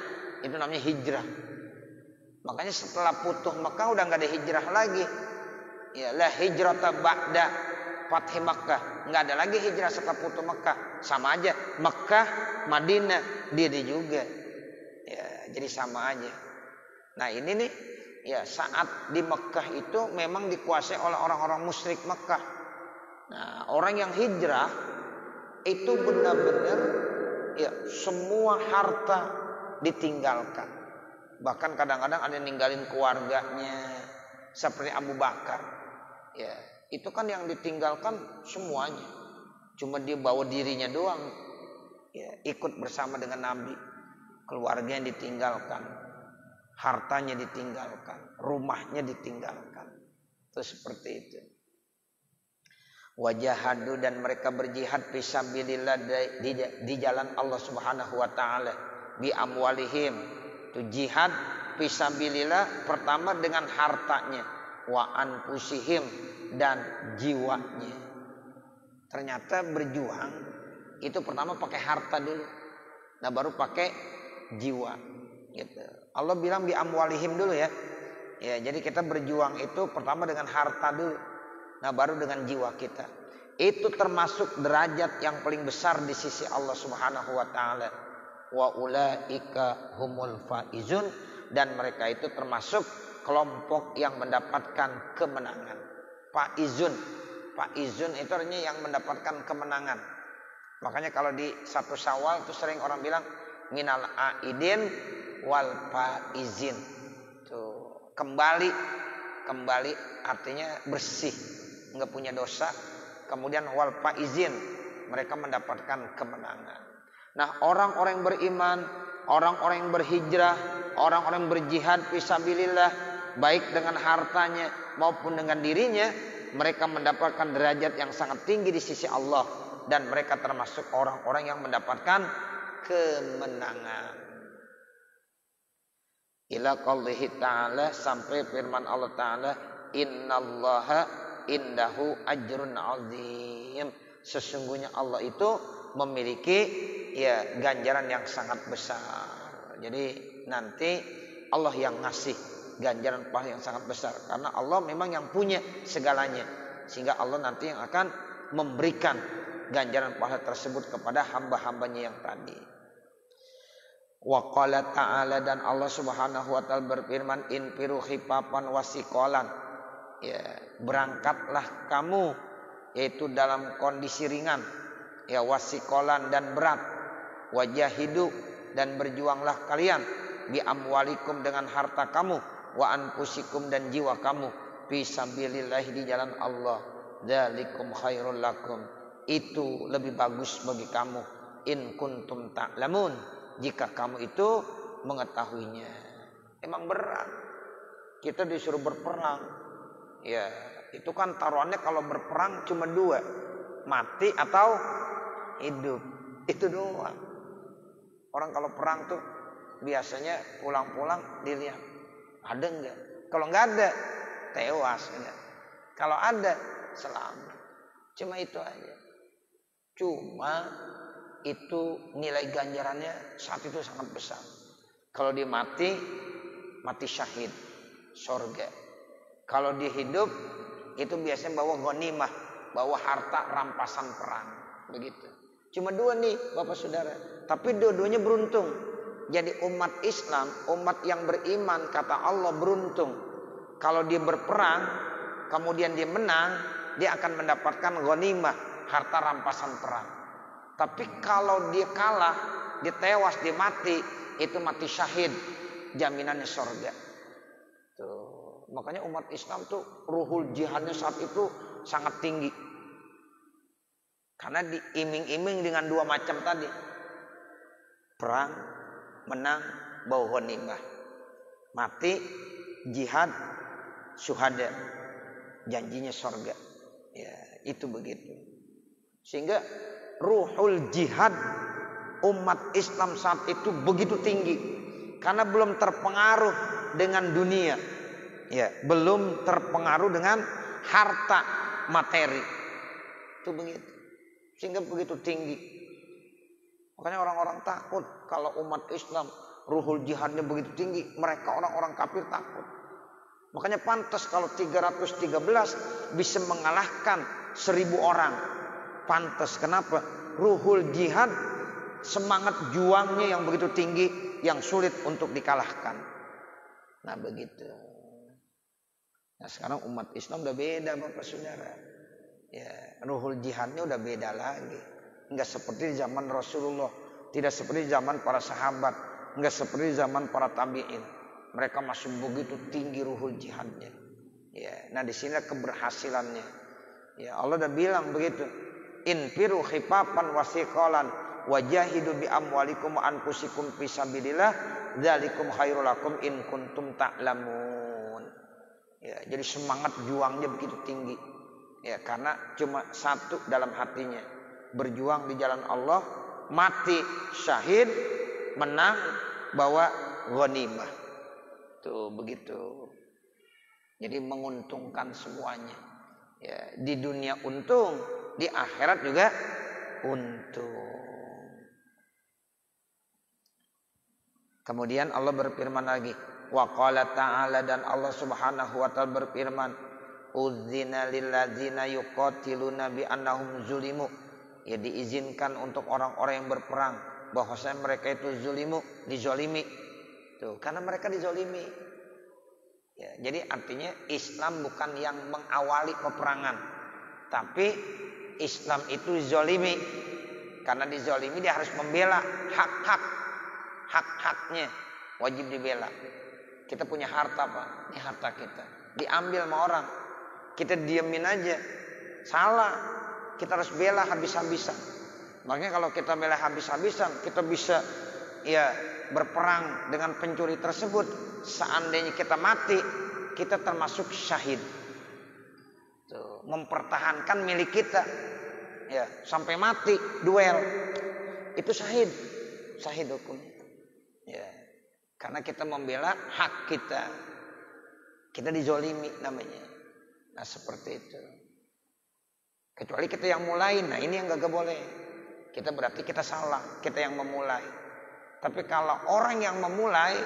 Speaker 1: itu namanya hijrah. Makanya setelah putuh Mekah udah nggak ada hijrah lagi. Ya la hijrata ba'da fathi Mekah. Nggak ada lagi hijrah setelah putuh Mekah. Sama aja Mekah, Madinah, dia juga. Ya, jadi sama aja. Nah ini nih ya saat di Mekah itu memang dikuasai oleh orang-orang musyrik Mekah. Nah orang yang hijrah itu benar-benar ya semua harta ditinggalkan. Bahkan kadang-kadang ada yang ninggalin keluarganya seperti Abu Bakar. Ya itu kan yang ditinggalkan semuanya. Cuma dia bawa dirinya doang. Ya, ikut bersama dengan Nabi. Keluarganya ditinggalkan. Hartanya ditinggalkan. Rumahnya ditinggalkan. Itu seperti itu. Wajahadu dan mereka berjihad fisabilillah di jalan Allah Subhanahu wa taala bi amwalihim. Itu jihad fisabilillah pertama dengan hartanya, wa anfusihim dan jiwanya. Ternyata berjuang itu pertama pakai harta dulu. Nah baru pakai jiwa gitu. Allah bilang bi amwalihim dulu ya. Ya, jadi kita berjuang itu pertama dengan harta dulu. Nah baru dengan jiwa kita. Itu termasuk derajat yang paling besar di sisi Allah Subhanahu wa taala. Wa ulaika humul faizun, dan mereka itu termasuk kelompok yang mendapatkan kemenangan. Faizun itu artinya yang mendapatkan kemenangan. Makanya kalau di 1 Syawal itu sering orang bilang minal aidin wal faizin. Tuh, kembali artinya bersih, enggak punya dosa. Kemudian wal faizin, mereka mendapatkan kemenangan. Nah, orang-orang yang beriman, orang-orang yang berhijrah, orang-orang yang berjihad fisabilillah, baik dengan hartanya maupun dengan dirinya, mereka mendapatkan derajat yang sangat tinggi di sisi Allah, dan mereka termasuk orang-orang yang mendapatkan kemenangan. Ila qaulihi ta'ala, sampai firman Allah Ta'ala, innallaha indahu ajrun azim. Sesungguhnya Allah itu memiliki ya ganjaran yang sangat besar. Jadi nanti Allah yang ngasih ganjaran pahala yang sangat besar, karena Allah memang yang punya segalanya, sehingga Allah nanti yang akan memberikan ganjaran pahala tersebut kepada hamba-hambanya yang tadi. Wa qala ta'ala, dan Allah Subhanahu wa taala berfirman, infiru khifafan wasiqalan. Ya, berangkatlah kamu yaitu dalam kondisi ringan, ya wasiqalan dan berat. Wajahidu, dan berjuanglah kalian bi amwalikum dengan harta kamu, wa anfusikum dan jiwa kamu, fisabilillah di jalan Allah. Dzalikum khairul lakum, itu lebih bagus bagi kamu, in kuntum ta'lamun, jika kamu itu mengetahuinya. Emang berat, kita disuruh berperang. Ya, itu kan taruhannya kalau berperang cuma 2, mati atau hidup. Itu doang. Orang kalau perang tuh biasanya pulang-pulang dilihat ada enggak. Kalau enggak ada, tewas enggak. Kalau ada, selamat. Cuma itu aja. Cuma itu nilai ganjarannya saat itu sangat besar. Kalau dia mati syahid, surga. Kalau dia hidup, itu biasanya bawa ghanimah, bawa harta rampasan perang. Begitu. Cuma 2 nih Bapak Saudara. Tapi dua-duanya beruntung. Jadi umat Islam, umat yang beriman, kata Allah beruntung. Kalau dia berperang, kemudian dia menang, dia akan mendapatkan ghanimah, harta rampasan perang. Tapi kalau dia kalah, dia tewas, dia mati, itu mati syahid, jaminannya surga. Tuh. Makanya umat Islam tuh ruhul jihadnya saat itu sangat tinggi. Karena diiming-iming dengan 2 macam tadi. Perang, menang, bawa ghanimah. Mati, jihad, syuhada. Janjinya surga. Ya, itu begitu. Sehingga ruhul jihad umat Islam saat itu begitu tinggi. Karena belum terpengaruh dengan dunia. Ya, belum terpengaruh dengan harta materi. Itu begitu. Sehingga begitu tinggi. Makanya orang-orang takut kalau umat Islam ruhul jihadnya begitu tinggi. Mereka orang-orang kafir takut. Makanya pantas kalau 313 bisa mengalahkan 1000 orang. Pantas. Kenapa? Ruhul jihad, semangat juangnya yang begitu tinggi, yang sulit untuk dikalahkan. Nah begitu. Nah sekarang umat Islam udah beda Bapak Saudara. Ya, ruhul jihadnya udah beda lagi. Enggak seperti di zaman Rasulullah, tidak seperti di zaman para sahabat, enggak seperti di zaman para tabi'in. Mereka masih begitu tinggi ruhul jihadnya. Ya, nah di sini keberhasilannya. Ya, Allah udah bilang begitu. Infiru khifafan wasiqalan wajahidu bi amwalikum wa anfusikum fi sabilillah dzalikum khairul lakum in kuntum ta'lamun. Ya, jadi semangat juangnya begitu tinggi. Ya, karena cuma satu dalam hatinya, berjuang di jalan Allah, mati syahid, menang, bawa ghanimah. Tuh begitu. Jadi menguntungkan semuanya. Ya, di dunia untung, di akhirat juga untung. Kemudian Allah berfirman lagi, wa qala ta'ala, dan Allah Subhanahu wa taala berfirman, udzina lil ladzina yuqatiluna bi annahum zulimu. Ya, diizinkan untuk orang-orang yang berperang bahwasanya mereka itu zulimu, dizolimi. Tuh, karena mereka dizolimi. Ya, jadi artinya Islam bukan yang mengawali peperangan, tapi Islam itu dizolimi. Karena dizolimi dia harus membela hak-haknya, wajib dibela. Kita punya harta Pak, ini harta kita, diambil sama orang, kita diemin aja, salah. Kita harus bela habis-habisan. Makanya kalau kita bela habis-habisan, kita bisa ya berperang dengan pencuri tersebut. Seandainya kita mati, kita termasuk syahid. Tuh, mempertahankan milik kita, ya sampai mati duel, itu syahid, syahid hukumnya. Ya, karena kita membela hak kita, kita dizolimi namanya. Nah seperti itu. Kecuali kita yang mulai, nah ini yang gak boleh. Kita berarti kita salah, kita yang memulai. Tapi kalau orang yang memulai,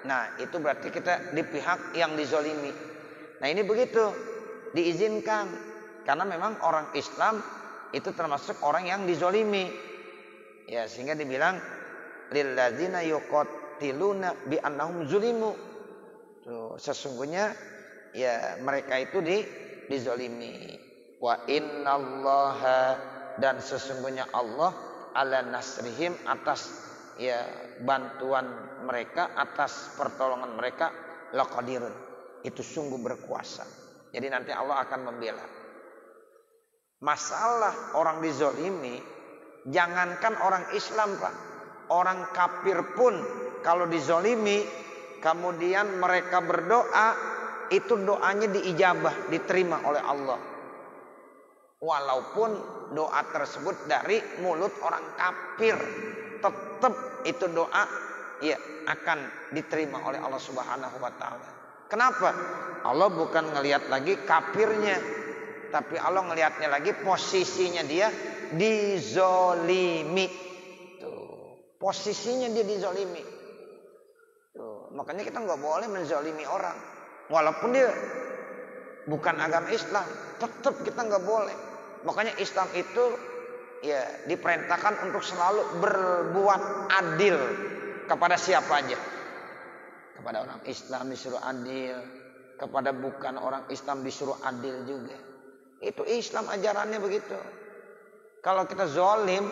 Speaker 1: nah itu berarti kita di pihak yang dizolimi. Nah ini begitu, diizinkan. Karena memang orang Islam itu termasuk orang yang dizolimi. Ya, sehingga dibilang lilladzina yuqatiluna bi annahum zulimu. Tuh, sesungguhnya ya mereka itu dizolimi. Wa innallaha, dan sesungguhnya Allah ala nasrihim, atas ya bantuan mereka, atas pertolongan mereka, laqadirun, itu sungguh berkuasa. Jadi nanti Allah akan membela. Masalah orang dizolimi, jangankan orang Islam Pak, orang kafir pun kalau dizolimi kemudian mereka berdoa, itu doanya diijabah, diterima oleh Allah. Walaupun doa tersebut dari mulut orang kafir, tetap itu doa ya akan diterima oleh Allah Subhanahu wa taala. Kenapa? Allah bukan ngelihat lagi kafirnya, tapi Allah ngelihatnya lagi posisinya dia dizolimi. Tuh, posisinya dia dizolimi. Tuh, makanya kita nggak boleh menzolimi orang, walaupun dia bukan agama Islam, tetap kita nggak boleh. Makanya Islam itu ya diperintahkan untuk selalu berbuat adil kepada siapa aja. Kepada orang Islam disuruh adil, kepada bukan orang Islam disuruh adil juga. Itu Islam ajarannya begitu. Kalau kita zolim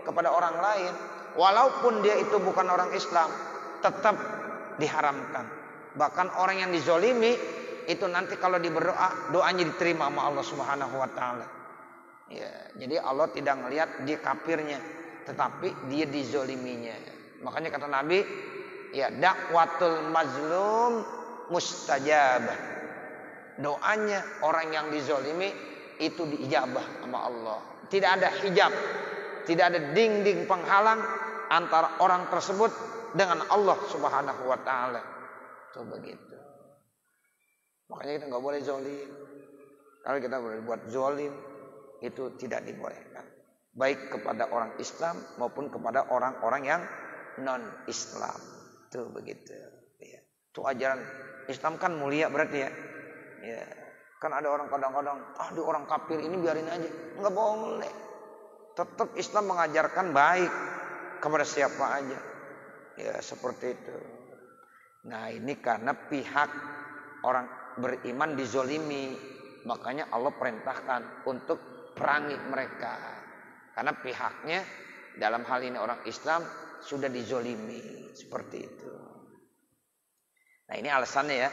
Speaker 1: kepada orang lain, walaupun dia itu bukan orang Islam, tetap diharamkan. Bahkan orang yang dizolimi itu nanti kalau berdoa, doanya diterima sama Allah Subhanahu wa taala. Ya, jadi Allah tidak melihat dia kafirnya, tetapi dia dizoliminya. Makanya kata Nabi, ya dakwatul mazlum mustajabah. Doanya orang yang dizolimi itu diijabah sama Allah. Tidak ada hijab, tidak ada dinding penghalang antara orang tersebut dengan Allah Subhanahu wa taala. Tuh begitu. Makanya kita nggak boleh zolim. Kalau kita berbuat zolim itu tidak dibolehkan. Baik kepada orang Islam maupun kepada orang-orang yang non-Islam. Tuh begitu. Ya. Tuh ajaran Islam kan mulia berarti ya. Ya. Kan ada orang kadang-kadang, di orang kafir ini biarin aja. Nggak boleh. Tetap Islam mengajarkan baik kepada siapa aja. Ya seperti itu. Nah ini karena pihak orang beriman dizolimi. Makanya Allah perintahkan untuk perangi mereka. Karena pihaknya dalam hal ini orang Islam sudah dizolimi. Seperti itu. Nah ini alasannya ya.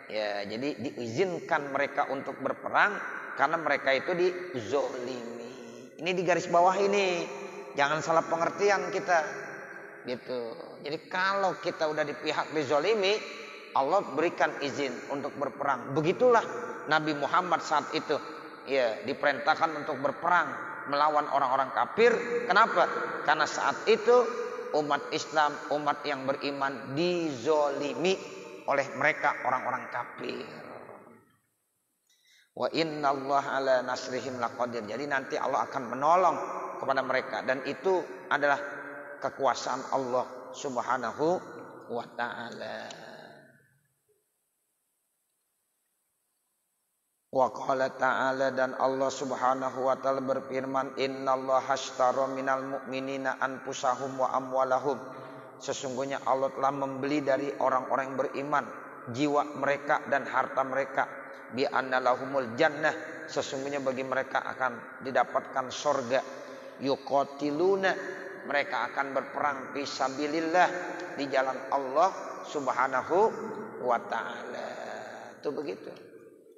Speaker 1: Ya jadi diizinkan mereka untuk berperang karena mereka itu dizolimi. Ini di garis bawah ini. Jangan salah pengertian kita. Gitu. Jadi kalau kita udah di pihak dizolimi, Allah berikan izin untuk berperang. Begitulah Nabi Muhammad saat itu ya diperintahkan untuk berperang melawan orang-orang kafir. Kenapa? Karena saat itu umat Islam, umat yang beriman dizolimi oleh mereka orang-orang kafir. Wa innallaha ala nasrihim laqadir. Jadi nanti Allah akan menolong kepada mereka dan itu adalah kekuasaan Allah Subhanahu wa taala. Wa qala ta'ala dan Allah Subhanahu wa taala berfirman innallaha ashtara minal mu'minina anfusahum wa amwalahum. Sesungguhnya Allah telah membeli dari orang-orang yang beriman jiwa mereka dan harta mereka bi anna lahumul jannah. Sesungguhnya bagi mereka akan didapatkan surga. Yuqatiluna, mereka akan berperang fisabilillah di jalan Allah Subhanahu wa taala. Itu begitu.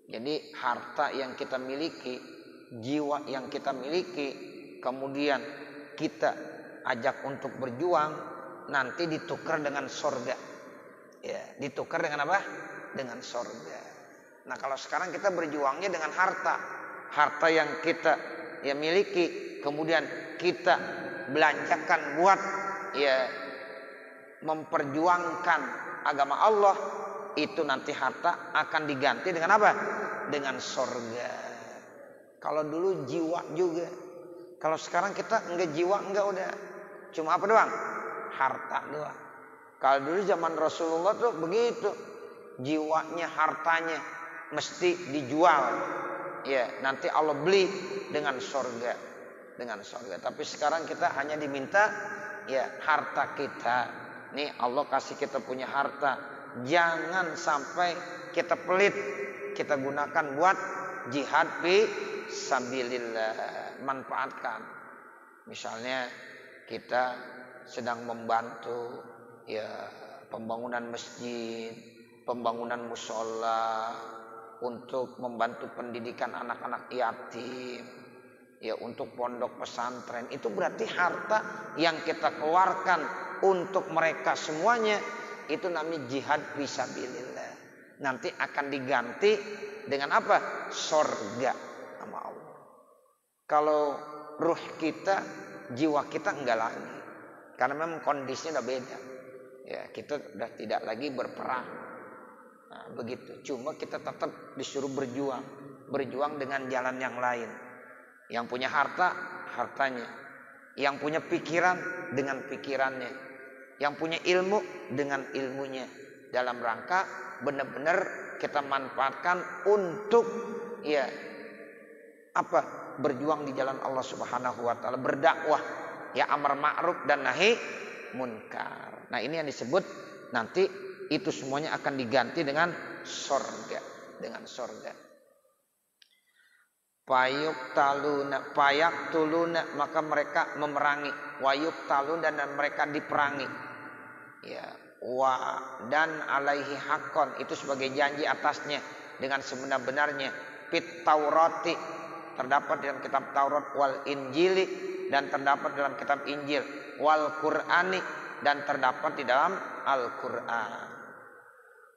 Speaker 1: Jadi harta yang kita miliki, jiwa yang kita miliki, kemudian kita ajak untuk berjuang, nanti ditukar dengan surga. Ya, ditukar dengan apa? Dengan surga. Nah, kalau sekarang kita berjuangnya dengan harta. Harta yang kita miliki, kemudian kita belanjakan buat memperjuangkan agama Allah, itu nanti harta akan diganti dengan apa? Dengan surga. Kalau dulu jiwa juga. Kalau sekarang kita enggak jiwa, enggak udah. Cuma apa doang? Harta doang. Kalau dulu zaman Rasulullah tuh begitu. Jiwanya, hartanya mesti dijual. Ya, nanti Allah beli dengan surga. Dengan surga. Tapi sekarang kita hanya diminta harta kita. Nih Allah kasih kita punya harta. Jangan sampai kita pelit. Kita gunakan buat jihad fi sabilillah. Manfaatkan. Misalnya kita sedang membantu pembangunan masjid, pembangunan musola, untuk membantu pendidikan anak-anak yatim, untuk pondok pesantren. Itu berarti harta yang kita keluarkan untuk mereka semuanya. Itu namanya jihad fisabilillah. Nanti akan diganti dengan apa? Surga sama Allah. Kalau ruh kita, jiwa kita enggak lagi. Karena memang kondisinya udah beda. Ya, kita udah tidak lagi berperang. Nah, begitu. Cuma kita tetap disuruh berjuang. Berjuang dengan jalan yang lain. Yang punya harta, hartanya. Yang punya pikiran, dengan pikirannya. Yang punya ilmu dengan ilmunya, dalam rangka benar-benar kita manfaatkan untuk berjuang di jalan Allah Subhanahu wa taala, berdakwah, amar ma'ruf dan nahi munkar. Nah, ini yang disebut nanti itu semuanya akan diganti dengan surga, dengan surga. Payak tuluna, maka mereka memerangi, wayuk talun dan mereka diperangi. Dan alaihi hakon, itu sebagai janji atasnya dengan sebenar-benarnya. Fit Taurati, terdapat dalam kitab Taurat, wal Injili, dan terdapat dalam kitab Injil, wal Qur'ani, dan terdapat di dalam Al-Qur'an.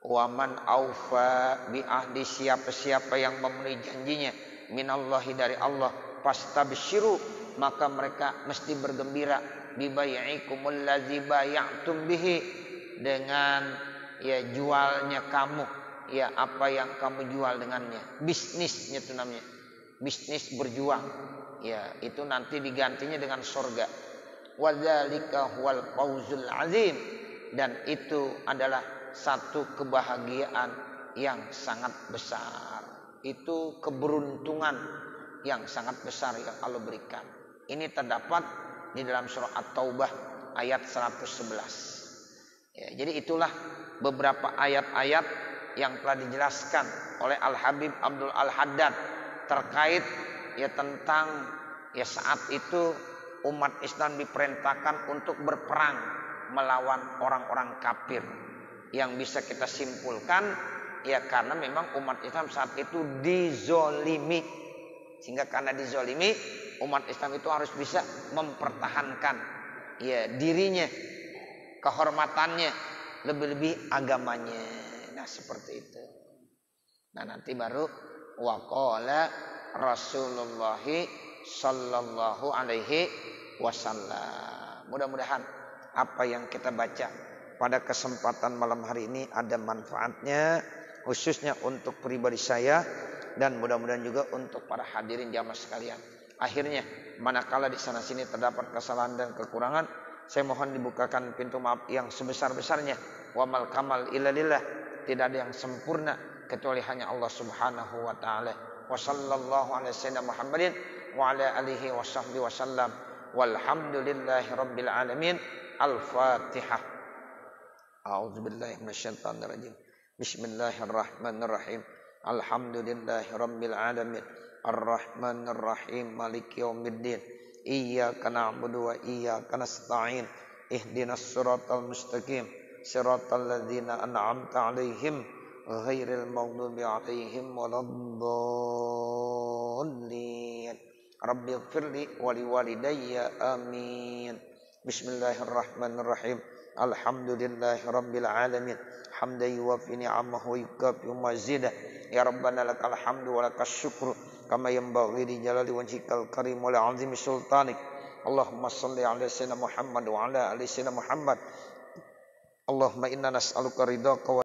Speaker 1: Waman aufa bi ahdi, siapa-siapa yang memenuhi janjinya minallahi dari Allah, fastabsyiru, maka mereka mesti bergembira bibai'ikumul ladzi bay'tum bihi, dengan ya jualnya kamu, ya apa yang kamu jual dengannya. Bisnisnya itu namanya. Bisnis berjuang. Ya, itu nanti digantinya dengan surga. Wadzalika huwal fawzul azim, dan itu adalah satu kebahagiaan yang sangat besar. Itu keberuntungan yang sangat besar yang Allah berikan. Ini terdapat di dalam surah At-Taubah ayat 111. Ya, jadi itulah beberapa ayat-ayat yang telah dijelaskan oleh Al-Habib Abdul Al-Haddad terkait ya tentang ya saat itu umat Islam diperintahkan untuk berperang melawan orang-orang kafir. Yang bisa kita simpulkan ya karena memang umat Islam saat itu dizolimi, sehingga karena dizolimi umat Islam itu harus bisa mempertahankan ya dirinya, kehormatannya, lebih-lebih agamanya. Nah seperti itu. Nah nanti baru waqala Rasulullah sallallahu alaihi wasallam. Mudah-mudahan apa yang kita baca pada kesempatan malam hari ini ada manfaatnya, khususnya untuk pribadi saya dan mudah-mudahan juga untuk para hadirin jamaah sekalian. Akhirnya manakala di sana sini terdapat kesalahan dan kekurangan, saya mohon dibukakan pintu maaf yang sebesar-besarnya. Wa mal kamal illa lillah, tidak ada yang sempurna kecuali hanya Allah Subhanahu wa taala. Wa sallallahu ala sayyidina Muhammadin wa ala alihi wa sahbihi wasallam. Walhamdulillahi rabbil alamin. Al-Fatihah. A'udzubillahi minasyaitonir rajim. Bismillahirrahmanirrahim. Alhamdulillahi rabbil alamin. Ar-Rahmanir Rahim. Maliki yaumiddin. Iyyaka na'budu wa iyyaka nasta'in. Ihdinas siratal mustaqim. Siratal ladzina an'amta 'alaihim ghairil maghdubi 'alaihim waladdallin. Rabbighfirli wa liwalidayya amin. Bismillahirrahmanirrahim. Alhamdulillahi rabbil alamin. Hamdan yuwafi ni'amahu wa yukafi mazidah. Ya Rabbana lakal hamdu wa lakas syukru kama yanbaghi li jalali wajhikal karim wa li 'azimi sultanik. Allahumma shalli 'ala sayyidina Muhammad wa 'ala ali sayyidina Muhammad. Allahumma inna nas'aluka ridhaka